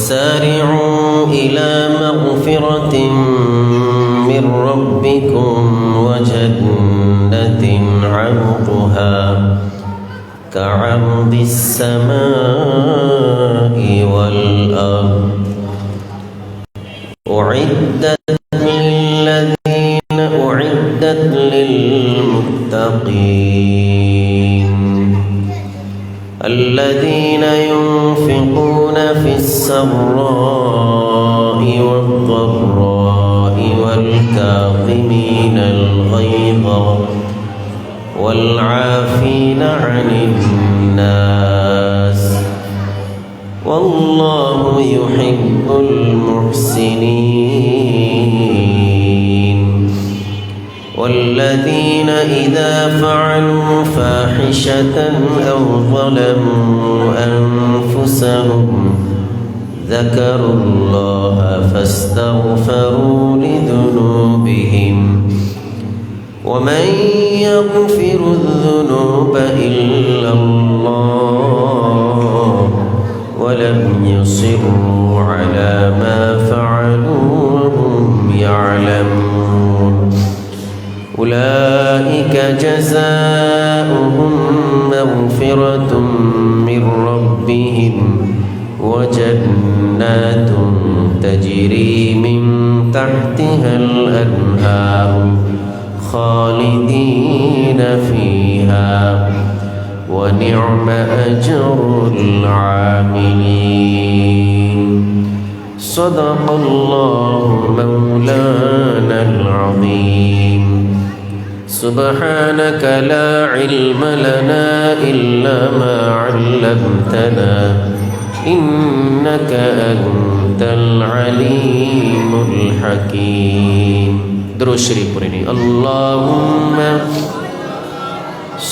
وسارعوا إلى مغفرة من ربكم وجنة عرضها كعرض السماء والأرض أعدت للمتقين الذين ينفقون في السراء والضراء والكاظمين الغيظ والعافين عن الناس والله يحب المحسنين والذين إذا فعلوا فاحشة أو ظلموا أنفسهم ذكروا الله فاستغفروا لذنوبهم ومن يغفر الذنوب إلا الله ولم يصروا على ما فعلوا وهم يعلمون أولئك جزاؤهم مغفرة من ربهم وجنات تجري من تحتها الأنهار خالدين فيها ونعم أجر العاملين صدق الله مولانا العظيم سبحانك لا علم لنا إلا ما علمتنا إنك أنت العليم الحكيم درود شريف পড়িনি اللهم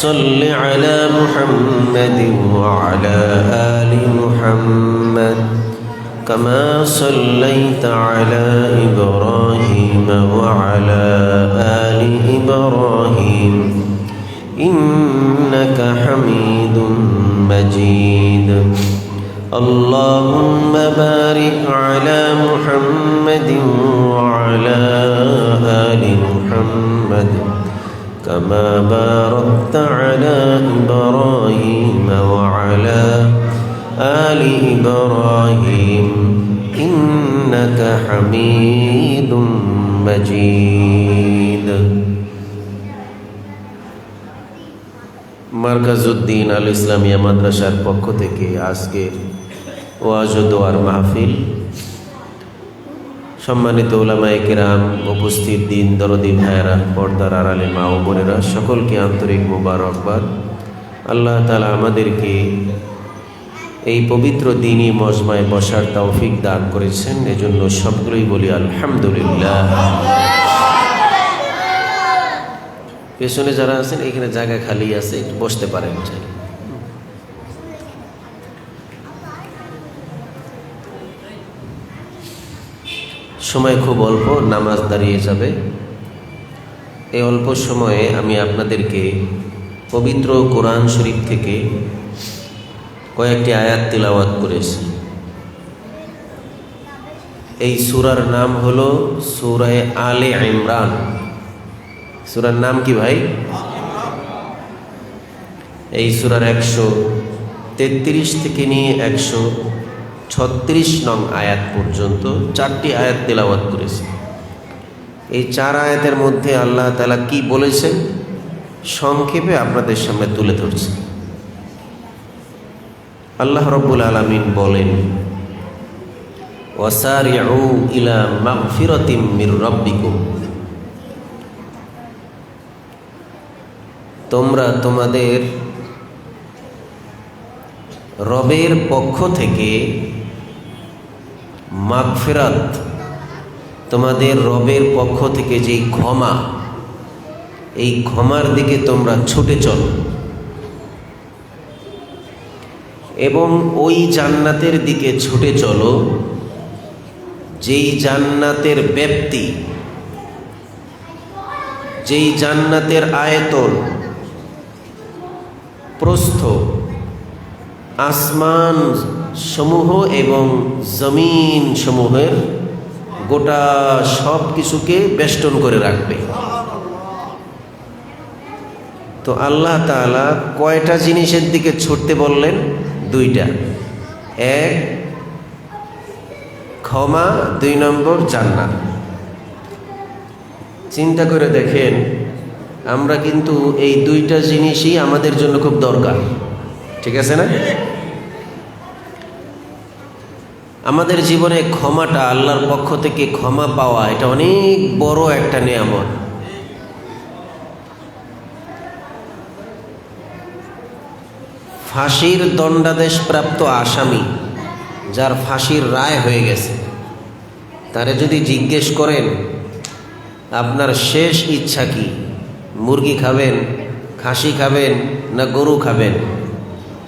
صل على محمد وعلى آل محمد كما صليت على إبراهيم وعلى آل إبراهيم إنك حميد مجيد اللهم بارك على محمد وعلى آل محمد كما باركت على إبراهيم وعلى آل إبراهيم إنك حميد مجيد মারকাজউদ্দিন আল ইসলামিয়া মাদ্রাসার পক্ষ থেকে আজকে ওয়াজ ও দোয়ার মাহফিল সম্মানিত উলামায়ে কেরাম উপস্থিত দিন দরদি ভাইয়েরা পর্দার আড়ালে মা ও বোনেরা সকলকে আন্তরিক মোবারকবাদ আল্লাহ তাআলা আমাদেরকে এই পবিত্র দিনই মজমায় বসার তৌফিক দান করেছেন এজন্য সবগুলোই বলি আলহামদুলিল্লাহ পেছনে যারা আছেন এখানে জায়গা খালি আছে একটু বসতে পারেন সময় খুব অল্প নামাজ দাঁড়িয়ে যাবে এই অল্প সময়ে আমি আপনাদেরকে পবিত্র কোরআন শরীফ থেকে কয়েকটি আয়াত তিলাওয়াত করেছি এই সূরার নাম হলো সূরা আলে ইমরান সূরার নাম কি ভাই এই সূরার 133 থেকে নিয়ে 136 নং আয়াত পর্যন্ত 4টি আয়াত তেলাওয়াত করেছি এই 4 আয়াতের মধ্যে আল্লাহ তাআলা কি বলেছেন সংক্ষেপে আপনাদের সামনে তুলে ধরছি আল্লাহ রাব্বুল আলামিন বলেন ওয়াসারিউ ইলা মাগফিরাতিম মির রাব্বিকুম তোমরা তোমাদের রবের পক্ষ থেকে মাগফিরাত তোমাদের রবের পক্ষ থেকে যেই ক্ষমা এই ক্ষমার দিকে তোমরা ছুটে চলো এবং ওই জান্নাতের দিকে ছুটে চলো যেই জান্নাতের ব্যাপ্তি যেই জান্নাতের আয়তন প্রস্থ আসমান সমূহ এবং জমিন সমূহের গোটা সব কিছুকে বেষ্টন করে রাখবে। তো আল্লাহ তাআলা কয়টা জিনিসের দিকে ছুটতে বললেন? দুইটা। এক, ক্ষমা, 2 নম্বর জান্নাত। চিন্তা করে দেখেন, আমরা কিন্তু এই দুইটা জিনিসই আমাদের জন্য খুব দরকার, ঠিক আছে না? আমাদের জীবনে ক্ষমাটা, আল্লাহর পক্ষ থেকে ক্ষমা পাওয়া, এটা অনেক বড় একটা নেয়ামত। ফাঁসির দণ্ডাদেশপ্রাপ্ত আসামি, যার ফাঁসির রায় হয়ে গেছে, তারে যদি জিজ্ঞেস করেন আপনার শেষ ইচ্ছা কি, মুরগি খাবেন, খাসি খাবেন না গরু খাবেন,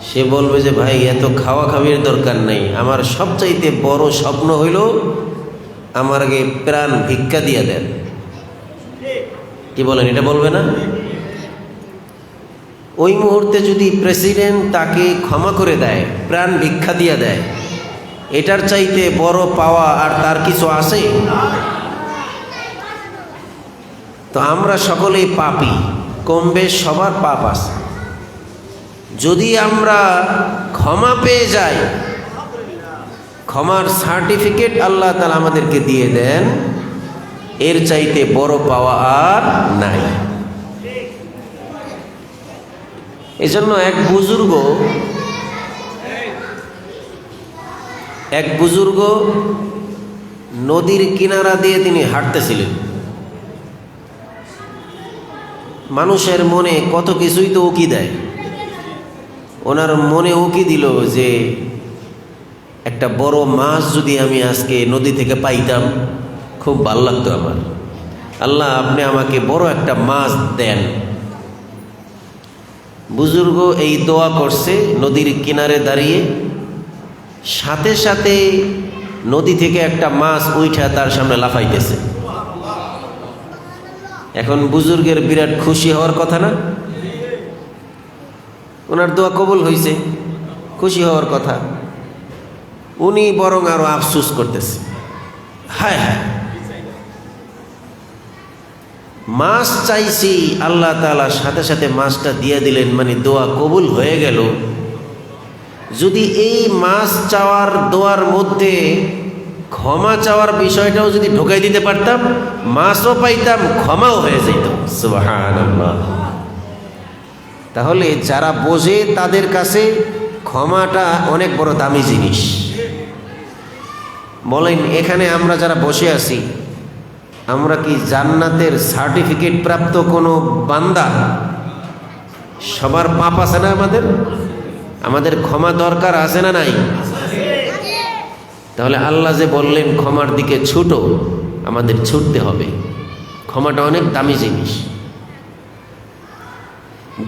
সে বলবে যে ভাই এত খাওয়া খাওয়ির দরকার নেই, আমার সবচাইতে বড় স্বপ্ন হইল আমার আগে প্রাণ ভিক্ষা দিয়ে দেন। কি বলেন, এটা বলবে না? ওই মুহূর্তে যদি প্রেসিডেন্ট তাকে ক্ষমা করে দেয়, প্রাণ ভিক্ষা দিয়ে দেয়, এটার চাইতে বড় পাওয়া আর তার কিছু আছে? তো আমরা সকলেই পাপী, কম বেশ সবার পাপ আছে। যদি আমরা ক্ষমা পেয়ে যাই, ক্ষমার সার্টিফিকেট আল্লাহ তাআলা আমাদেরকে দিয়ে দেন, এর চাইতে বড় পাওয়া আর নাই। এজন্য এক বুজুর্গ নদীর কিনারা দিয়ে তিনি হাঁটতেছিলেন। মানুষের মনে কত কিছুই তো উকি দেয়। ওনার মনে উকি দিল যে একটা বড় মাছ যদি আমি আজকে নদী থেকে পাইতাম, খুব ভালো লাগতো আমার। আল্লাহ, আপনি আমাকে বড় একটা মাছ দেন। বুজুর্গ এই দোয়া করছে নদীর কিনারে দাঁড়িয়ে, সাথে সাথে নদী থেকে একটা মাছ উঠা তার সামনে লাফাইতেছে। এখন বুজুর্গের বিরাট খুশি হওয়ার কথা না? ওনার দোয়া কবুল হয়েছে, খুশি হওয়ার কথা। উনি বরং আরো আফসোস করতেছে, হায় হায়, মাছ চাইছি, আল্লাহ তাআলা সাথে সাথে মাছটা দিয়ে দিলেন, মানে দোয়া কবুল হয়ে গেল। যদি এই মাছ চাওয়ার দোয়ার মধ্যে ক্ষমা চাওয়ার বিষয়টাও যদি ঢোকাই দিতে পারতাম, মাছও পাইতাম, ক্ষমাও হয়ে যেত। সুবহানাল্লাহ। তাহলে যারা বোঝে তাদের কাছে ক্ষমাটা অনেক বড় দামি জিনিস। বলেন, এখানে আমরা যারা বসে আছি, আমরা কি জান্নাতের সার্টিফিকেট প্রাপ্ত কোনো বান্দা? সবার পাপ আছে না আমাদের ক্ষমা দরকার আছে না নাই? তাহলে আল্লাহ যে বললেন ক্ষমার দিকে ছুটো, আমাদের ছুটতে হবে। ক্ষমাটা অনেক দামি জিনিস।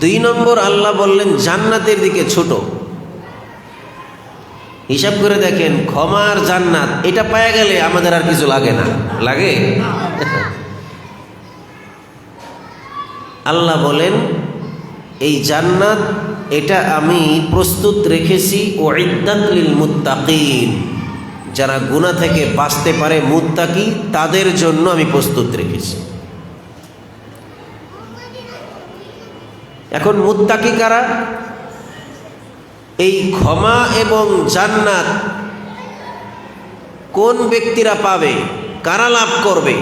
2 নম্বর আল্লাহ বললেন জান্নাতের দিকে ছুটো। হিসাব করে দেখেন, ক্ষমার জান্নাত এটা পাওয়া গেলে আমাদের আর কিছু লাগে না, লাগে? আল্লাহ বলেন এই জান্নাত এটা আমি প্রস্তুত রেখেছি উইদ্দাত লিল মুত্তাকিন, যারা গুনাহ থেকে বাঁচতে পারে, মুত্তাকি, তাদের জন্য আমি প্রস্তুত রেখেছি। এখন মুত্তাকি কারা? এই ক্ষমা এবং জান্নাত কোন ব্যক্তিরা পাবে, কারা লাভ করবে,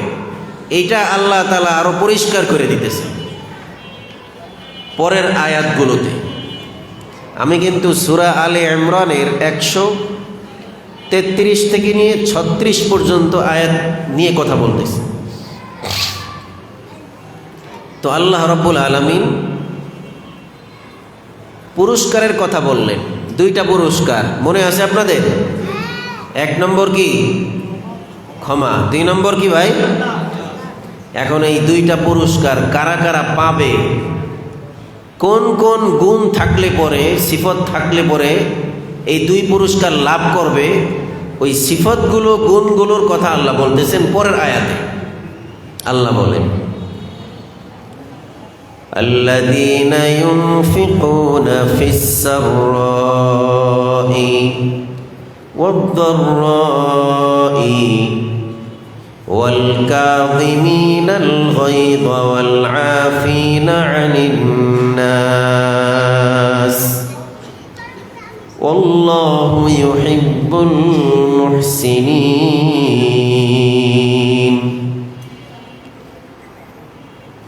এইটা আল্লাহ তাআলা আরো পরিষ্কার করে দিতেছে পরের আয়াতগুলোতে। আমি কিন্তু সূরা আলে ইমরানের 133 থেকে নিয়ে 36 পর্যন্ত আয়াত নিয়ে কথা বলতেছি। তো আল্লাহ রাব্বুল আলামিন পুরস্কারের কথা বললেন। 2টা পুরস্কার মনে আছে আপনাদের? 1 নম্বর কি? ক্ষমা। 2 নম্বর কি ভাই? এখন এই 2টা পুরস্কার কারা কারা পাবে, কোন কোন গুণ থাকলে পরে, সিফত থাকলে পরে এই 2 পুরস্কার লাভ করবে, ওই সিফতগুলো, গুণগুলোর কথা আল্লাহ বলতেছেন পরের আয়াতে। আল্লাহ বলেন الذين ينفقون في السراء والضراء والكاظمين الغيظ والعافين عن الناس والله يحب المحسنين।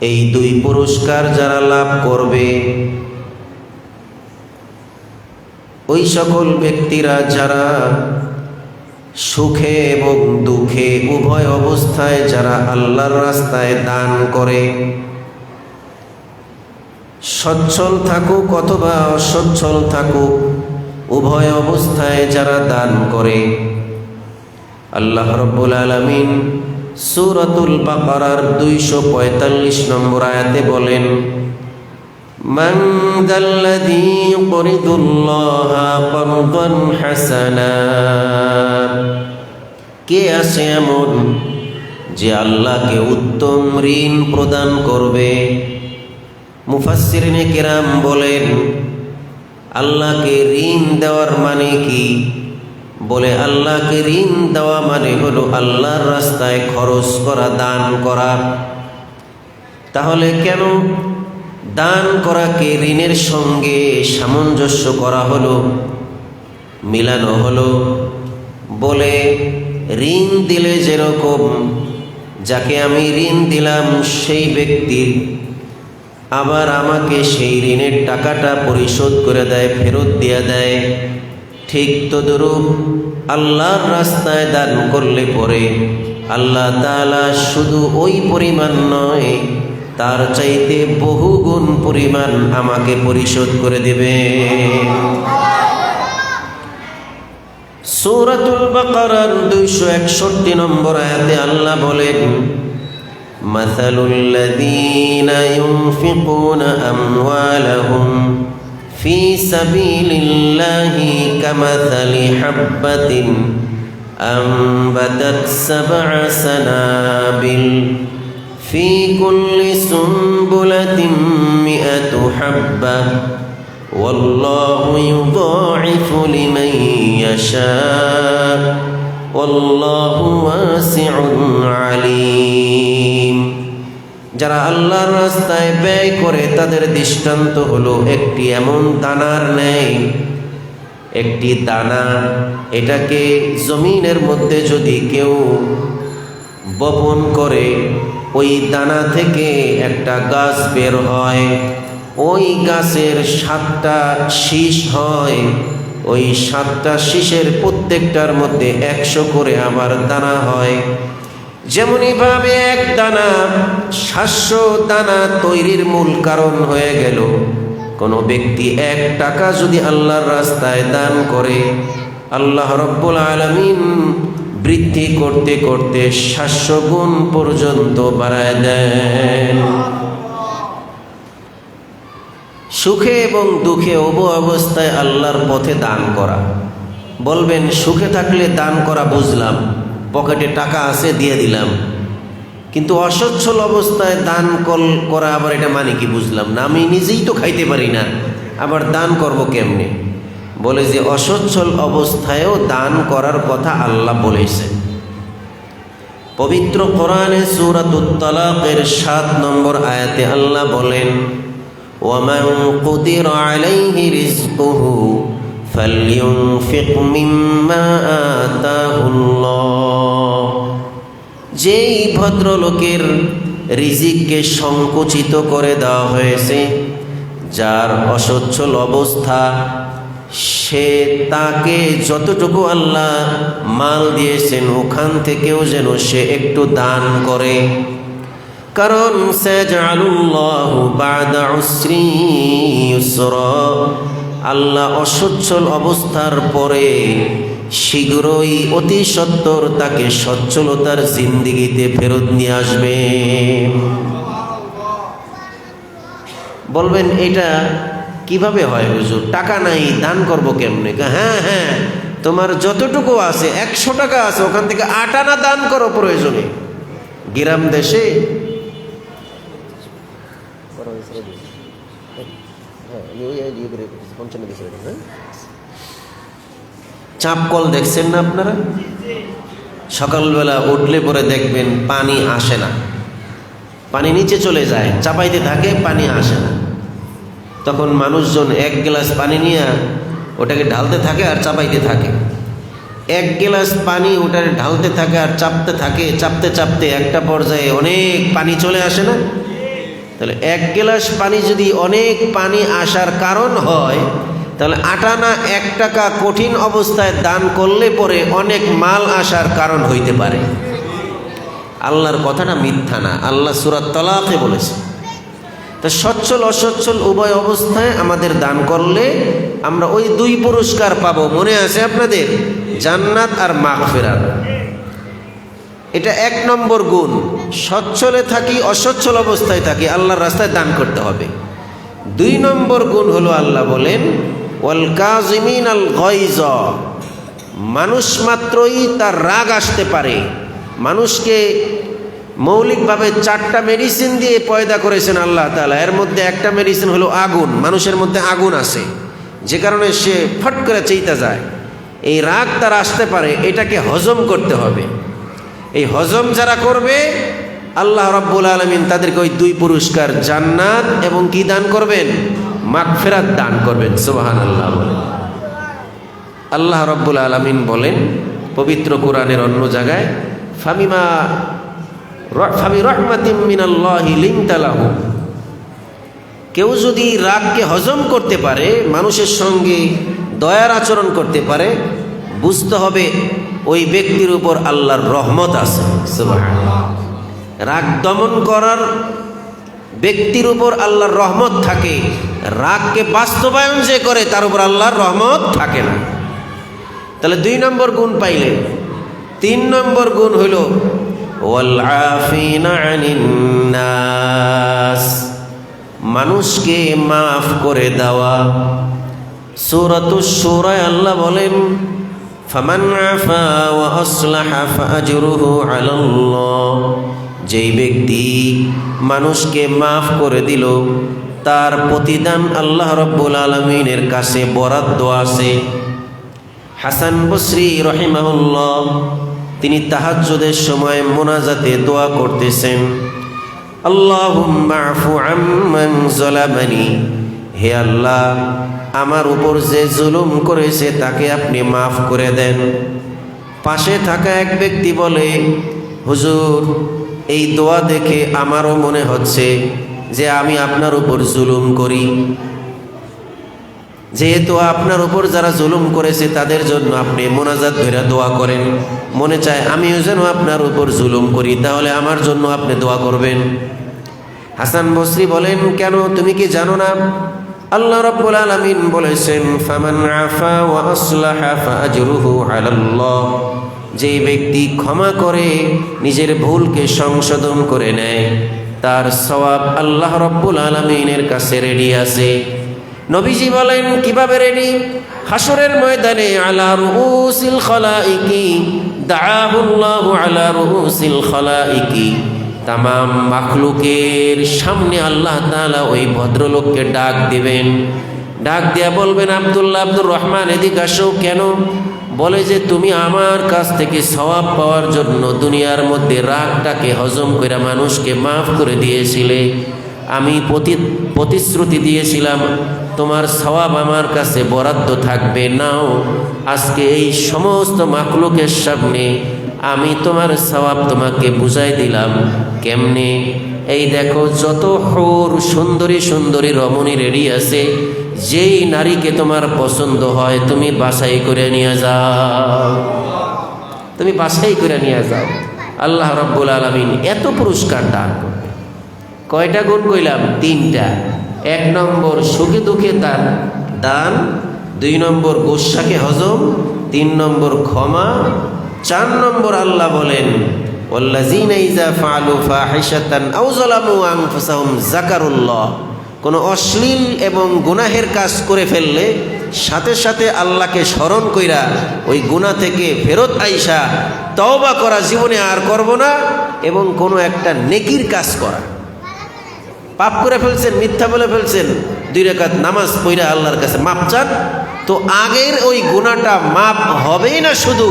এই দুই পুরস্কার যারা লাভ করবে ওই সকল ব্যক্তিরা যারা সুখে এবং দুঃখে উভয় অবস্থায় যারা আল্লাহর রাস্তায় দান করে, সচ্ছল থাকুক অথবা অসচ্ছল থাকুক, উভয় অবস্থায় যারা দান করে, আল্লাহ রাব্বুল আলামিন সূরাতুল বাকারার 245 নম্বর আয়াতে বলেন, মান যাল্লাযী ইউকরিদুল্লাহা করদান হাসানা, কে আছে এমন যে আল্লাহকে উত্তম ঋণ প্রদান করবে। মুফাসসিরিনে কিরাম বলেন আল্লাহকে ঋণ দেওয়ার মানে কি? বলে আল্লাহকে ঋণ দেওয়া মানে হলো আল্লাহর রাস্তায় খরচ করা, দান করা। তাহলে কেন দান করাকে ঋণের সঙ্গে সামঞ্জস্য করা হলো, মিলানো হলো? বলে ঋণ দিলে যেরকম যাকে আমি ঋণ দিলাম সেই ব্যক্তি আবার আমাকে সেই ঋণের টাকাটা পরিশোধ করে দেয়, ফেরত দিয়ে দেয়, ঠিক তদ্রূপ আল্লাহর রাস্তায় দান করলে পরে আল্লাহ তাআলা শুধু ওই পরিমাণ নয়, তার চাইতে বহুগুণ পরিমাণ আমাকে পরিশোধ করে দেবে। সূরাতুল বাকারার 261 নম্বর আয়াতে আল্লাহ বলেন, মাসালুল লাযীনা ইউনফিকুনা আমওয়ালাহুম ফি সাবিলিল্লাহি কামাসালি হাববাতিন আনবাতাত সাবআ সানাবিল ফি কুল্লি সুনবুলাতিন মিআতু হাব্বাহ ওয়াল্লাহু ইউযাইফু লিমান ইয়াশা ওয়াল্লাহু ওয়াসিউন আলীম। যারা আল্লাহর রাস্তায় ব্যয় করে তাদের দৃষ্টান্ত হলো একটি এমন দানার ন্যায়। একটি দানা, এটাকে জমিনের মধ্যে যদি কেউ বপন করে, ওই দানা থেকে একটা গাছ বের হয়, ওই গাছের 7টা শীষ হয়, ওই 7টা শীষের প্রত্যেকটার মধ্যে 100 করে আবার দানা হয়। যেমনিভাবে এক দানা 700 দানা তৈরির মূল কারণ হয়ে গেল। কোনো ব্যক্তি 1 টাকা যদি আল্লাহর রাস্তায় দান করে, আল্লাহ রাব্বুল আলামিন বৃদ্ধি করতে করতে 700 গুণ পর্যন্ত বাড়ায় দেন। সুখে এবং দুঃখে উভয় অবস্থায় আল্লাহর পথে দান করা। বলবেন সুখে থাকলে দান করা বুঝলাম, পকেটে টাকা আছে দিয়ে দিলাম, কিন্তু অসচ্ছল অবস্থায় দান করা আবার এটা মানে কি বুঝলাম না। আমি নিজেই তো খাইতে পারি না, আবার দান করব কেমনে? বলে যে অসচ্ছল অবস্থায়ও দান করার কথা আল্লাহ বলেছেন। পবিত্র কোরআনে সূরাতুত তালাকের 7 নম্বর আয়াতে আল্লাহ বলেন, ওয়ামান কুদিরা আলাইহি রিজকুহু ফালইউনফিক মিম্মা আতাহুল্লাহ। যেই ভদ্রলোকের রিজিককে সংকুচিত করে দেওয়া হয়েছে, যার অসচ্ছল অবস্থা, সে তাকে যতটুকু আল্লাহ মাল দিয়েছেন ওখান থেকেও যেন সে একটু দান করে। কারণ সায়াজআলুল্লাহু বা'দা উসরি ইউসরা, আল্লাহ অসচ্ছল অবস্থার পরে শীঘ্রই অতি সত্বর তাকে সচ্ছলতার জিন্দেগিতে ফেরত নিয়ে আসবে। বলবেন এটা কিভাবে হয় হুজুর? টাকা নাই, দান করব কেমনে? হ্যাঁ হ্যাঁ, তোমার যতটুকু আছে 100 টাকা আছে, ওখান থেকে 8 আনা দান করো প্রয়োজনে। গ্রাম দেশে চাপ কল দেখছেন না আপনারা? সকালবেলা উঠলে পরে দেখবেন পানি আসে না, পানি নিচে চলে যায়, চাপাইতে থাকে, পানি আসে না। তখন মানুষজন এক গ্লাস পানি নিয়ে ওটাকে ঢালতে থাকে আর চাপাইতে থাকে। এক গ্লাস পানি ওটাকে ঢালতে থাকে আর চাপতে থাকে, চাপতে চাপতে একটা পর্যায়ে অনেক পানি চলে আসে না? তাহলে এক গ্লাস পানি যদি অনেক পানি আসার কারণ হয়, তাহলে 1 টাকা কঠিন অবস্থায় দান করলে পরে অনেক মাল আসার কারণ হইতে পারে। আল্লাহর কথাটা মিথ্যা না, আল্লাহ সূরা তালাকে বলেছে। তা সচ্ছল অসচ্ছল উভয় অবস্থায় আমাদের দান করলে আমরা ওই 2 পুরস্কার পাবো। মনে আছে আপনাদের? জান্নাত আর মাগফিরাত। এটা 1 নম্বর গুণ। সচ্ছলে থাকি অসচ্ছল অবস্থায় থাকি, আল্লাহর রাস্তায় দান করতে হবে। 2 নম্বর গুণ হলো আল্লাহ বলেন ওয়াল কাযিমিনাল গায়জ। মানুষ মাত্রই তার রাগ আসতে পারে। মানুষকে মৌলিকভাবে 4টা মেডিসিন দিয়ে পয়দা করেছেন আল্লাহ তাআলা। এর মধ্যে একটা মেডিসিন হলো আগুন। মানুষের মধ্যে আগুন আছে, যে কারণে সে ফট করে চাইতে যায়। এই রাগ তার আসতে পারে, এটাকে হজম করতে হবে। এই হজম যারা করবে আল্লাহ রাব্বুল আলামিন তাদেরকে ওই 2 পুরস্কার জান্নাত এবং কি দান করবেন? মাগফিরাত দান করবেন। সুবহানাল্লাহ বলেন। আল্লাহ রাব্বুল আলামিন বলেন পবিত্র কোরআনের অন্য জায়গায় ফামি রাহমাতিম মিনাল্লাহি লিনতা লাহুম। কেউ যদি রাগকে হজম করতে পারে, মানুষের সঙ্গে দয়ার আচরণ করতে পারে, বুঝতে হবে ওই ব্যক্তির উপর আল্লাহর রহমত আছে। সুবহানাল্লাহ। রাগ দমন করার ব্যক্তির উপর আল্লাহর রহমত থাকে, রাগকে বাস্তবায়ন যে করে তার উপর আল্লাহর রহমত থাকে না। তাহলে 2 নম্বর গুণ পাইলেন। 3 নম্বর গুণ হইল ওয়াল আফিনা আনিন নাস, মানুষকে মাফ করে দেওয়া। সূরাতুশ শূরায় আল্লাহ বলেন ফামান আফা ওয়া আসলাহা ফাআজরুহু আলাল্লাহ। যেই ব্যক্তি মানুষকে মাফ করে দিল তার প্রতিদান আল্লাহ রাব্বুল আলামিনের কাছে বরাদ্দ আছে। হাসান বসরি রহিমাহুল্লাহ তিনি তাহাজ্জুদের সময় মোনাজাতে দোয়া করতেছেন, আল্লাহুম্মা আফু আম্মান যালামানি, হে আল্লাহ আমার উপর যে জুলুম করেছে তাকে আপনি মাফ করে দেন। পাশে থাকা এক ব্যক্তি বলে, হুজুর এই দোয়া দেখে আমারও মনে হচ্ছে যে আমি আপনার উপর জুলুম করি। যেহেতু আপনার উপর যারা জুলুম করেছে তাদের জন্য আপনি মোনাজাত ধরে দোয়া করেন, মনে চায় আমিও যেন আপনার উপর জুলুম করি, তাহলে আমার জন্য আপনি দোয়া করবেন। হাসান বসরি বলেন, কেন তুমি কি জানো না আল্লাহ রাব্বুল আলামিন বলেছেন ফামান আফা ওয়া আসলাহা ফাআজরুহু আলাল্লাহ। যেই ব্যক্তি ক্ষমা করে নিজের ভুলকে সংশোধন করে নেয় তার সওয়াব আল্লাহ রাব্বুল আলামিনের কাছে রেডি আছে। নবীজি বলেন কিভাবে রেডি? হাসরের ময়দানে আলা রুউসিল খালাইকি দাআহুল্লাহু আলা রুউসিল খালাইকি, তামাম মাখলুকের সামনে আল্লাহ তাআলা ওই ভদ্রলোককে ডাক দিবেন। ডাক দিয়া বলবেন, আব্দুল্লাহ আব্দুর রহমান এদিকে আসো। কেন? বলে যে তুমি আমার কাছ থেকে সওয়াব পাওয়ার জন্য দুনিয়ার মধ্যে রাগটাকে হজম করে মানুষকে মাফ করে দিয়েছিলে। আমি প্রতিশ্রুতি দিয়েছিলাম তোমার সওয়াব আমার কাছে বরাদ্দ থাকবে। নাও আজকে এই সমস্ত মাখলুকের সামনে আমি তোমার সওয়াব তোমাকে বুঝাই দিলাম। কেমনে? এই দেখো যত হুর সুন্দরী সুন্দরী রমণী রেডি আছে, যেই নারীকে তোমার পছন্দ হয় তুমি বাছাই করে নিয়ে যাও, তুমি বাছাই করে নিয়ে যাও। আল্লাহ রাব্বুল আলামিন এত পুরস্কার দান করবে। কয়টা গুণ কইলাম? 3টা। 1 নম্বর সুখে দুঃখে তার দান, 2 নম্বর গুসাকে হজম, 3 নম্বর ক্ষমা, 4 নম্বর আল্লাহ বলেন ওয়াল্লাযীনা ইযা ফাআলু ফাহিশাতান আও যালামু আনফুসাহুম যাকারুল্লাহ। কোনো অশ্লীল এবং গুনাহের কাজ করে ফেললে সাথে সাথে আল্লাহকে স্মরণ কইরা ওই গুনাহ থেকে ফেরত আইসা তওবা করা, জীবনে আর করব না, এবং কোনো একটা নেকির কাজ করা। পাপ করে ফেলছেন, মিথ্যা বলে ফেলছেন, 2 রাকাত নামাজ পড়া আল্লাহর কাছে মাপ চান, তো আগের ওই গুনাহটা মাপ হবেই না, শুধু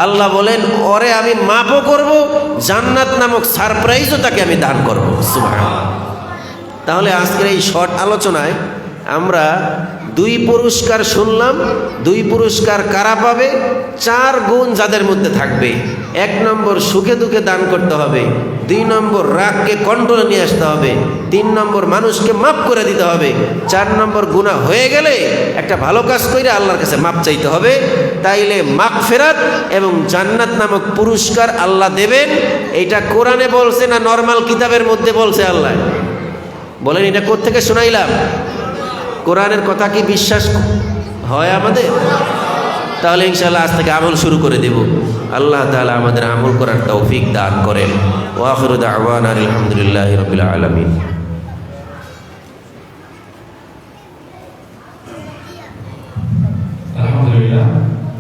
আল্লাহ বলেন ওরে আমি মাপও করব, জান্নাত নামক সারপ্রাইজও তাকে আমি দান করব। সুবহানাল্লাহ। তাহলে আজকের এই শর্ট আলোচনায় আমরা 2 পুরস্কার শুনলাম। 2 পুরস্কার কারা পাবে? 4 গুণ যাদের মধ্যে থাকবে। 1 নম্বর সুখে দুঃখে দান করতে হবে, 2 নম্বর রাগকে কন্ট্রোলে নিয়ে আসতে হবে, 3 নম্বর মানুষকে মাফ করে দিতে হবে, 4 নম্বর গুনাহ হয়ে গেলে একটা ভালো কাজ করে আল্লাহর কাছে মাপ চাইতে হবে। তাইলে মাগফিরাত এবং জান্নাত নামক পুরস্কার আল্লাহ দেবেন। এটা কোরআনে বলছে না নরমাল কিতাবের মধ্যে বলছে আল্লাহ? বলেন, এটা কোত্থেকে শোনাইলাম? কোরআনের কথা কি বিশ্বাস হয় আমাদের? তাহলে ইনশাআল্লাহ আজ থেকে আমল শুরু করে দেব। আল্লাহ তাআলা আমাদের আমল করার তৌফিক দান করেন। ওয়া আখিরু দাওয়ানা আলহামদুলিল্লাহি রাব্বিল আলামিন। আলহামদুলিল্লাহ,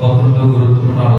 অত্যন্ত গুরুত্বপূর্ণ